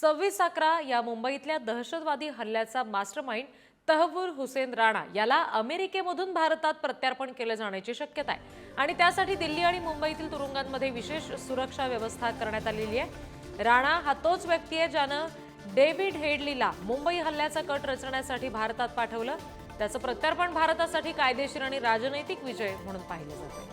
26/11 या मुंबईतल्या दहशतवादी हल्ल्याचा मास्टरमाइंड तहव्वूर हुसेन राणा याला अमेरिकेमधून भारतात प्रत्यार्पण केले जाण्याची शक्यता आहे आणि त्यासाठी दिल्ली आणि मुंबईतील तुरुंगांमध्ये विशेष सुरक्षा व्यवस्था करण्यात आलेली आहे। राणा हा तोच व्यक्ती आहे ज्यानं डेव्हिड हेडलीला मुंबई हल्ल्याचा कट रचण्यासाठी भारतात पाठवलं। त्याचं प्रत्यार्पण भारतासाठी कायदेशीर आणि राजनैतिक विजय म्हणून पाहिले जाते।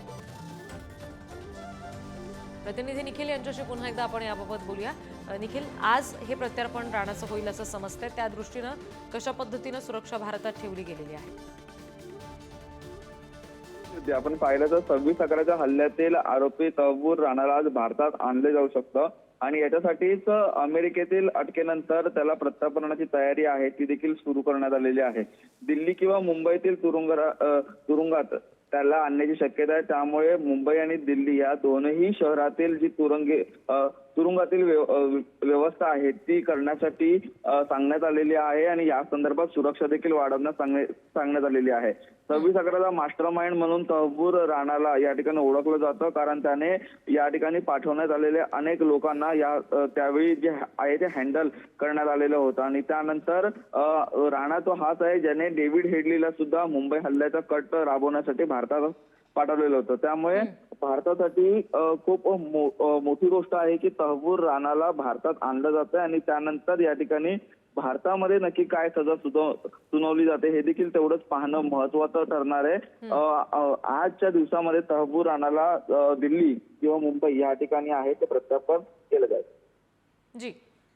प्रतिनिधी निखिल यांच्याशी पुन्हा एकदा आपण याबाबत बोलूया। निखिल, आज हे प्रत्यार्पण राणाचं होईल असं समजतंय, त्या दृष्टीने कशा पद्धतीने सुरक्षा भारतात ठेवली गेलेली आहे? आपण पाहिलं तर 26/11च्या हल्ल्यातील आरोपी तहव्वूर राणाला आज भारतात आणले जाऊ शकतं आणि याच्यासाठीच अमेरिकेतील अटकेनंतर त्याला प्रत्यार्पणाची तयारी आहे ती देखील सुरू करण्यात आलेली आहे। दिल्ली किंवा मुंबईतील तुरुंगात त्याला आणण्याची शक्यता आहे। त्यामुळे मुंबई आणि दिल्ली या दोनही शहरातील जी तुरुंगातील व्यवस्था आहे ती करण्यासाठी सांगण्यात आलेली आहे आणि या संदर्भात सुरक्षा देखील वाढवण्यास सांगण्यात आलेली आहे। 26/11ला मास्टरमाइंड म्हणून तहव्वूर राणाला या ठिकाणी ओळखलं जातं, कारण त्याने या ठिकाणी पाठवण्यात आलेल्या अनेक लोकांना त्यावेळी जे आहे ते हँडल करण्यात आलेलं होतं आणि त्यानंतर राणा तो हाच आहे ज्याने डेव्हिड हेडलीला सुद्धा मुंबई हल्ल्याचा कट राबवण्यासाठी भारतात पाठवलेलं होतं। त्यामुळे भारतासाठी खूप मोठी गोष्ट आहे की तहव्वूर राणाला भारतात आणलं जातं आणि त्यानंतर या ठिकाणी भारतामध्ये नक्की काय सजा सुनावली जाते हे देखील तेवढंच पाहणं महत्वाचं ठरणार आहे। आजच्या दिवसामध्ये तहव्वूर राणाला दिल्ली किंवा मुंबई या ठिकाणी आहे ते प्रत्यार्पण केलं जाईल। जी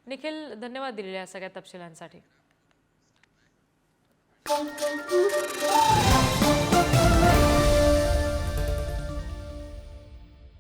निखिल, धन्यवाद दिलेल्या सगळ्या तपशिलांसाठी।